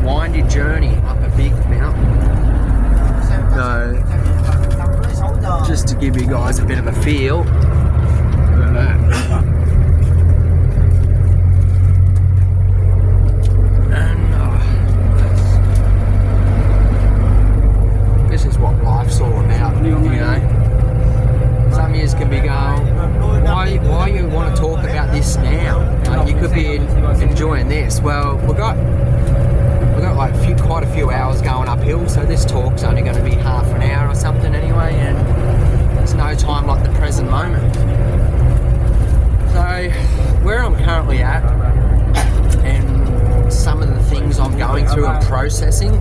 windy journey up a big mountain. So, just to give you guys a bit of a feel. Look at that. And this is what life's all about, you know. Some years can be going, why you want to talk about this now? You could be enjoying this. Well, we've got like quite a few hours going uphill, so this talk's only going to be half an hour or something anyway, and it's no time like the present moment. So where I'm currently at and some of the things I'm going through and processing,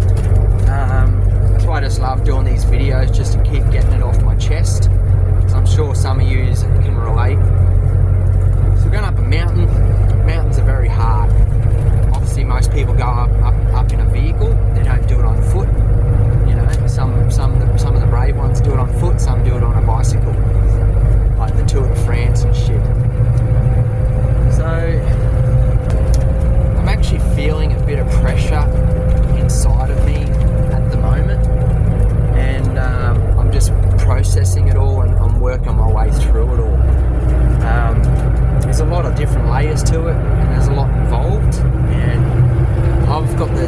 that's why I just love doing these videos, just to keep getting it off my chest. I'm sure some of you can relate. So we're going up a mountain. Mountains are very hard. Obviously most people go up in a vehicle. They don't do it on foot. You know, some of the brave ones do it on foot, some do it on a bicycle. Like the Tour de France and shit. So I'm actually feeling a bit of pressure inside of me at the moment. And I'm just processing it all, and I'm working my way through it all. There's a lot of different layers to it, and there's a lot involved, and I've got the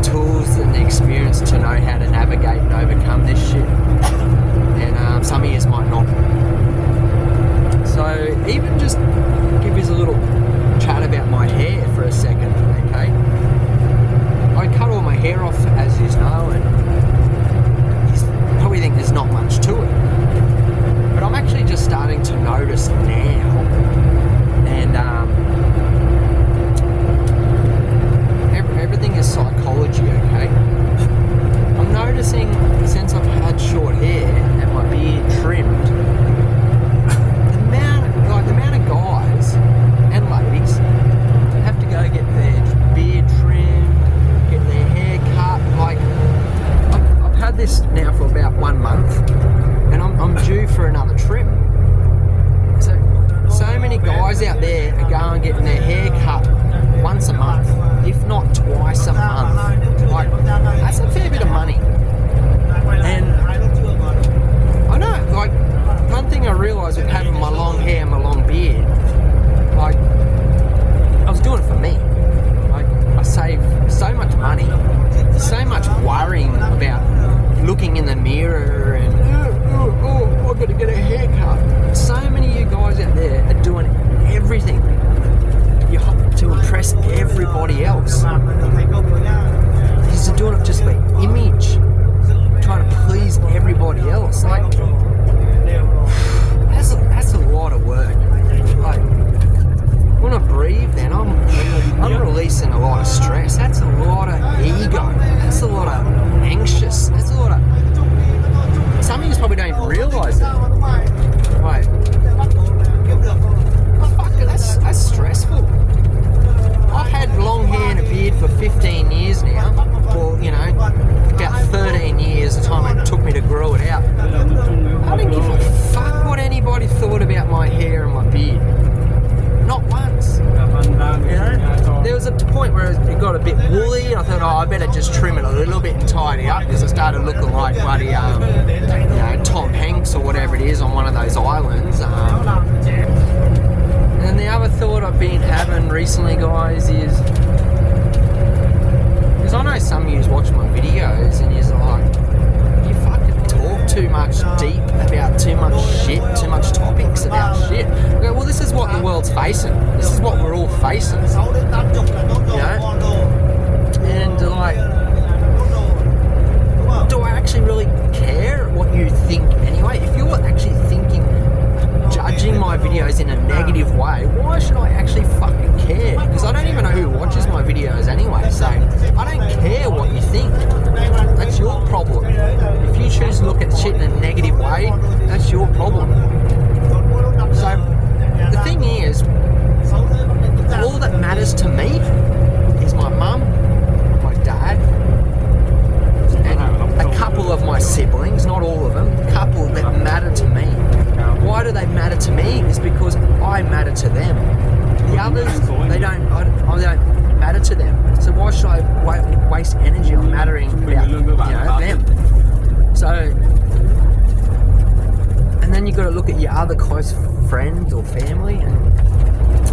tools and the experience to know how to navigate and overcome this shit, and some of you might not. So even just give you a little chat about my hair for a second, okay? I cut all my hair off, as you know, and probably think there's not much to it, but I'm actually just starting to notice now, and everything is psychology, okay? I'm noticing since I've had short hair and my beard trimmed, the amount of guys and ladies have to go get their beard trimmed, get their hair cut. Like, I've had this now for about 1 month, and I'm due for another trim. So many guys out there are going getting their hair cut once a month, if not twice a month. Like, that's a fair bit of money. And I know, like, one thing I realised with having my long hair and my long beard, like, I was doing it for me. Like, I save so much money, so much worrying about looking in the mirror and I've got to get a haircut. So many of you guys out there are doing everything to impress everybody else. You're doing it just for image, trying to please everybody else. Like, that's a lot of work. Like, when I breathe, then I'm releasing a lot of stress. That's a lot of ego. That's a lot of anxious. That's a lot of. Some of you probably don't even realise it. Right. Fuck, that's stressful. I've had long hair and a beard for 15 years now. Or, you know, about 13 years, the time it took me to grow it out. I didn't give a fuck what anybody thought about my hair and my beard. Not once. You know? There was a point where it got a bit woolly, and I thought, I better just trim it a little bit and tidy up, because I started looking like bloody, Tom Hanks or whatever it is on one of those islands. And the other thought I've been having recently, guys, is because I know some of you watch my videos and you're like, you fucking talk too much deep about too much shit, too much topics about shit. I go, well, this is what the world's facing. This is what we're all facing. You know? And like, do I actually really care what you think anyway? If you're actually thinking, judging my videos in a negative way, why should I actually fucking care? Because I don't even know who watches my videos anyway, so I don't care what you think. That's your problem. If you choose to look at shit in a negative way, that's your problem. So the thing is, all that matters to me is my mum, my dad, and a couple of my siblings, not all of them, a couple that matter to me. Why do they matter to me? It's because I matter to them. The others, they don't matter matter to them. So why should I waste energy on mattering about, them? So, and then you got to look at your other close friends or family, and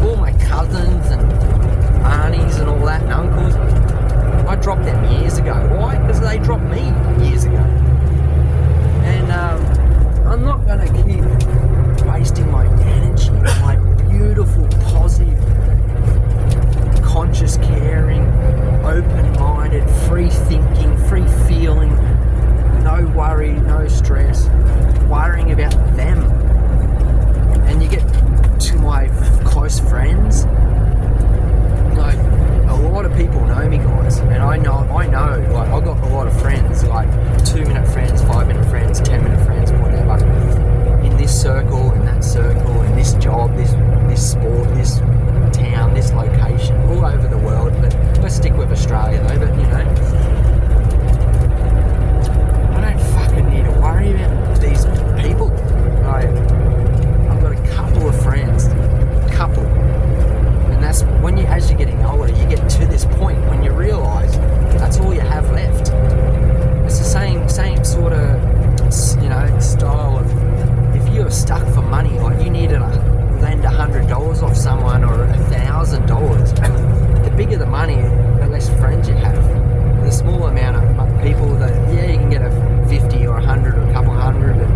all my cousins and aunties and all that, and uncles. I dropped them years ago. Why? Because they dropped me years ago. And I'm not going to keep wasting my energy, my beautiful, positive, conscious, caring, open-minded, free-thinking, free-feeling, no worry, no stress, worrying about them. And you get to my close friends, like, a lot of people know me, guys, and I know, like, I've got a lot of friends, like 2-minute friends, 5-minute friends, 10-minute friends, whatever, in this circle, in that circle, in this job, this sport, this town, this location, all over the world. But let's stick with Australia though. But I don't fucking need to worry about these people. Like, I've got a couple of friends, and that's when as you're getting older, you get to this point when you realise that's all you have left. It's the same sort of style of, if you were stuck for money, like you needed to lend $100 off someone or $1,000, the bigger the money, the less friends you have. The small amount of people that, you can get a 50 or 100 or a couple hundred, but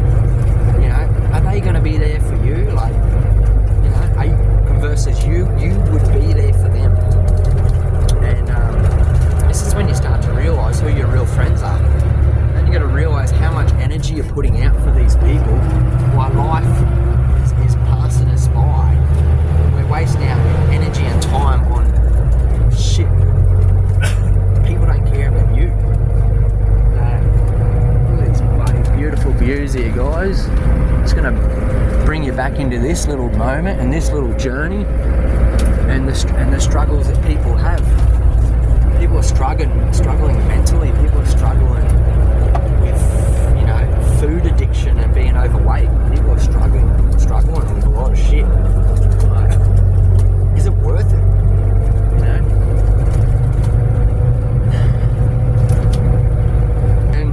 are they going to be there for you? Like, versus you would be there for them. And this is when you start to realise who your real friends are. Then you got to realise how much energy you're putting out for these people while life is passing us by. We're wasting our energy and time on shit. People don't care about you. Look at these bloody beautiful views here, guys. It's going to bring you back into this little moment and this little journey, and the struggles that people have. People are struggling mentally. People are struggling with food addiction and being overweight. People are struggling with a lot of shit. Like, is it worth it? And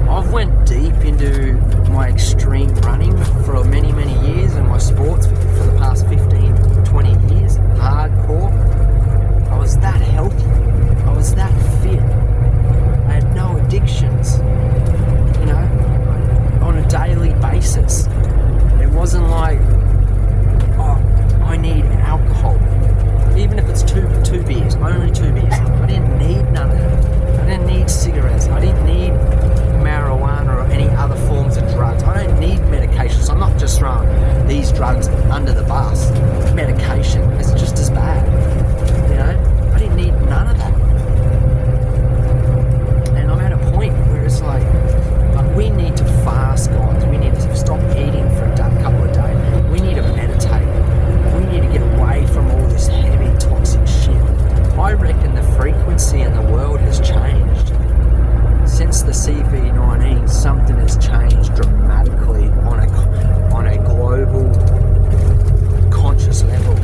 I've went deep into my extreme running for many years, and my sports for the past 15-20 years, hardcore. I was that healthy, I was that fit, I had no addictions, on a daily basis. It wasn't like, I need alcohol, even if it's two beers, only 2 beers. I didn't need none of that. I didn't need cigarettes, I didn't need marijuana or any other forms of drugs. I don't need medications. I'm not just throwing these drugs under the bus. Medication is just as bad. I didn't need none of that. And I'm at a point where it's like we need to fast, guys. We need to stop eating for a couple of days. We need to meditate. We need to get away from all this heavy, toxic shit. I reckon the frequency in the world has changed. Since the CV19, something has changed dramatically on a global, conscious level.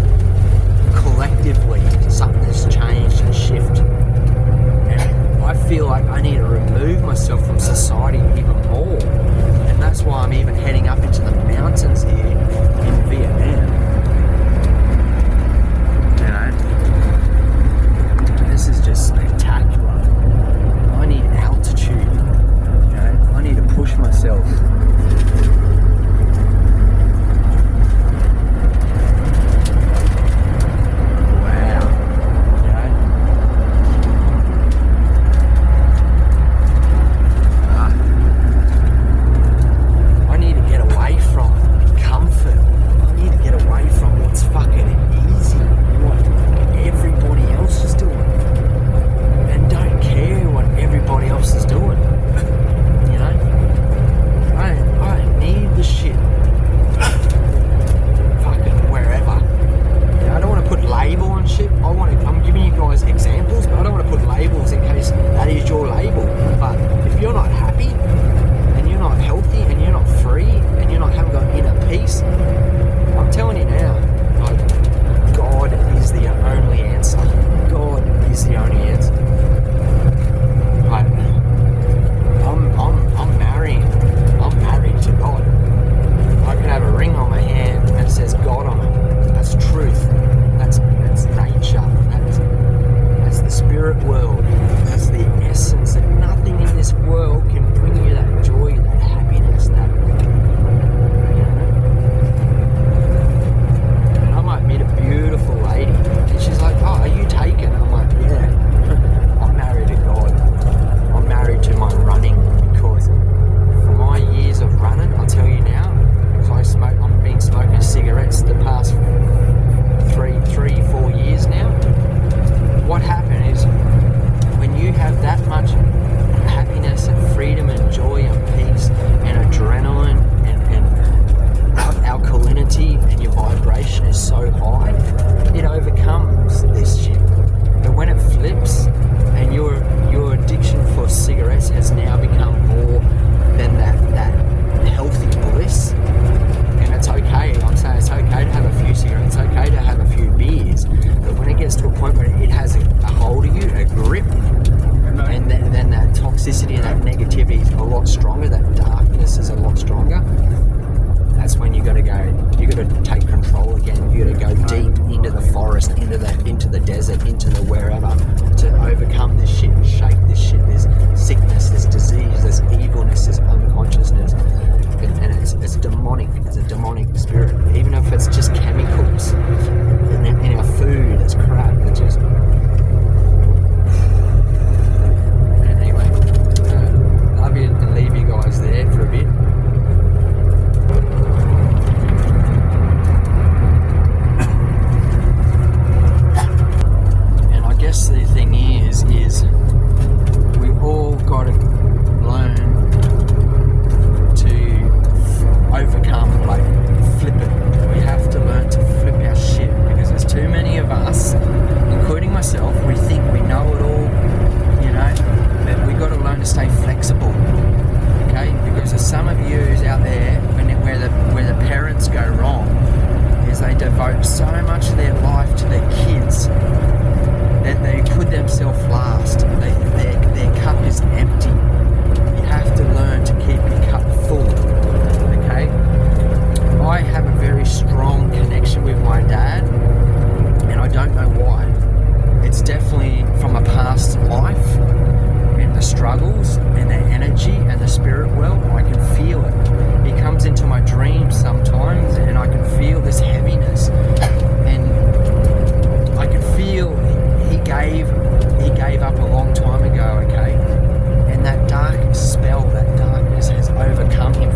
Collectively, something has changed and shifted. And I feel like I need to remove myself from society even more. And that's why I'm even heading up into the mountains here in Vietnam. This is just spectacular. I need altitude. I need to push myself. I'm telling you now, like, God is the only gotta take control again. You gotta go deep into the forest, into the desert, into the wherever, to overcome this shit and shake this shit. There's sickness, there's disease, there's evilness, there's unconsciousness, and it's demonic. It's a demonic spirit, even if it's just chemicals in our food. It's crap. It's just. Anyway, love you and leave you guys there for a bit. The thing is we all got to learn to overcome, like flip it. We have to learn to flip our shit, because there's too many of us, including myself, we think we know it all, you know, but we got to learn to stay flexible, okay? Because there's some of yous out there where the parents go wrong is they devote so much of their life to their kids that they put themselves last. Their cup is empty. You have to learn to keep your cup full, okay? I have a very strong connection with my dad, and I don't know why. It's definitely from a past life, and the struggles, and the energy, and the spirit world. I can feel it. He comes into my dreams sometimes, and I can feel this heaviness, and I can feel he gave up a long time ago, okay? And that dark spell, that darkness has overcome him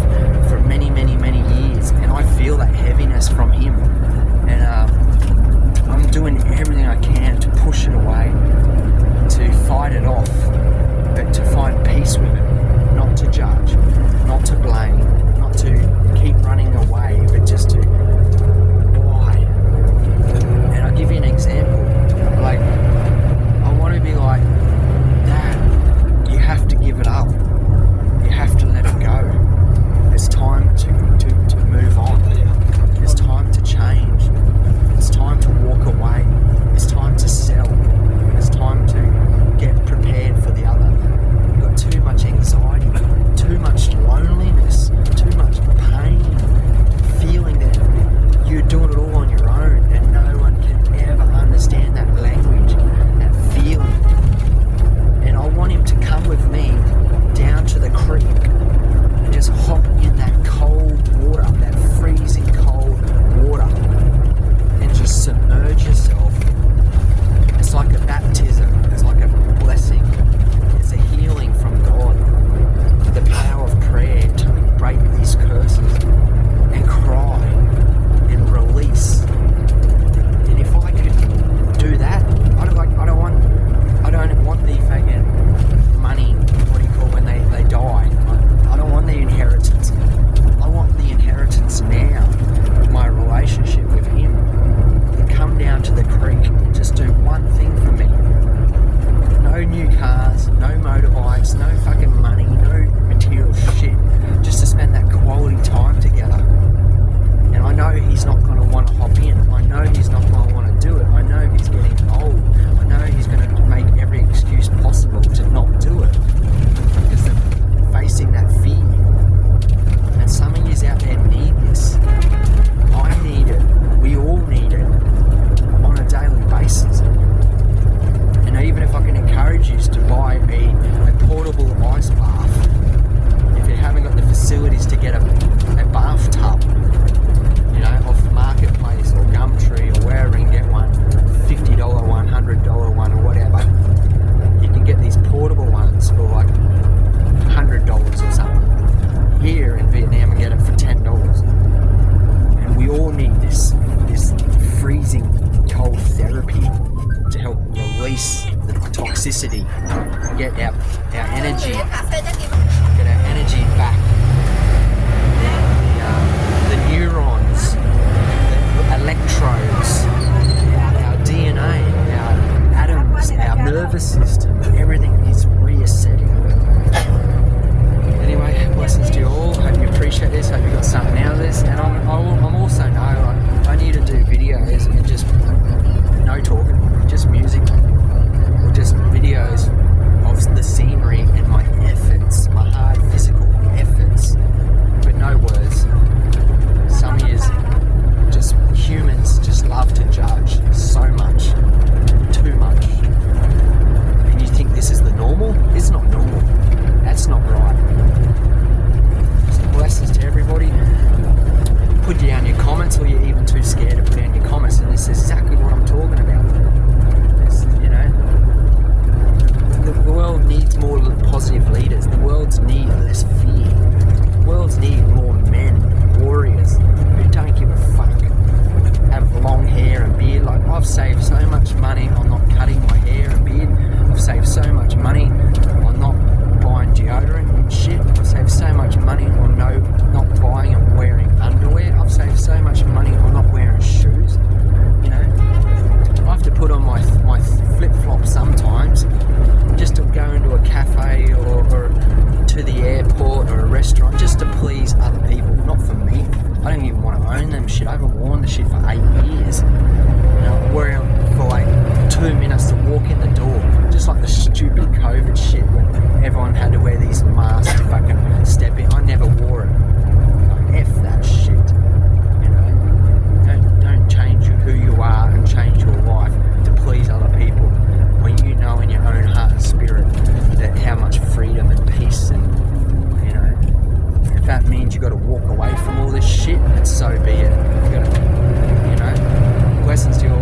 for many, many, many years. And I feel that heaviness from him. And I'm doing everything I can to push it away, to fight it off, but to find peace with it. Not to judge, not to blame, not to keep running away, but just to, why? And I'll give you an example. Like, I want to be like, Dad, you have to give it up. You have to let it go. It's time to move on. It's time to change. It's time to walk away. It's time to sell. It's time to get prepared for the other. You've got too much anxiety, too much loneliness, too much pain, feeling that you're doing it all on your own, and no one can ever understand that language, that feeling. And I want him to come with me down to the creek and just hop in that cold water, that freezing cold water, and just submerge yourself. It's like a baptism. It's like a blessing. It's a healing from God. The power of prayer to break these curses and cry and release. And if I could do that, I don't want the fucking money, what do you call when they die. I don't want the inheritance. I want the inheritance now, my relationship with him. And come down to the creek and just do one thing for me. No new cars, no motorbikes, no fucking money, no material shit. Just to spend that quality time together. And I know he's not going to want to hop in. I know he's not going to want to do it. I know he's getting old. I know he's going to make every excuse possible to not do it, because they're facing that fear. And some of you out there need this. I need it. We all need it on a daily basis. And even if I can encourage you to buy a portable ice bath, if you haven't got the facilities to get a bathtub, you know, off the marketplace or Gumtree or wherever you can get one, $50 one, $100 one or whatever, you can get these portable ones for like $100 or something. Here in Vietnam, we get it for $10. And we all need this freezing cold therapy to help release the toxicity, get our energy, back. The neurons, the electrodes, our DNA, our atoms, our nervous system, everything is resetting. Anyway, blessings to you all. Hope you appreciate this. Hope you got something out of this. And I'm also know I need to do videos and just no talking, just music, or just videos of the scenery and my efforts, my hard physical efforts. comments, or you're even too scared to put down your comments. And this is exactly what I'm talking about. You know, the world needs more positive leaders. The world needs less fear. The world needs more men, warriors who don't give a fuck, have long hair and beard. Like, I've saved so much money on not cutting my hair and beard. I've saved so much money on not buying deodorant and shit. I've saved so much money on not buying and wearing underwear. I've saved so much money on not wearing shoes. You know, I have to put on my flip-flops sometimes just to go into a cafe or to the airport or a restaurant, just to please other people, not for me. I don't even want to own them shit. I haven't worn the shit for 8 years. You know, I wear them for like 2 minutes to walk in the door. Just like the stupid COVID shit when everyone had to wear these masks to fucking step in. I never wore it. Like, F that shit. You know? Don't change who you are and change your life to please other people when you know in your own heart and spirit that how much freedom and peace and, you know, if that means you got to walk away from all this shit, then so be it. You got to, you know, blessings to you all.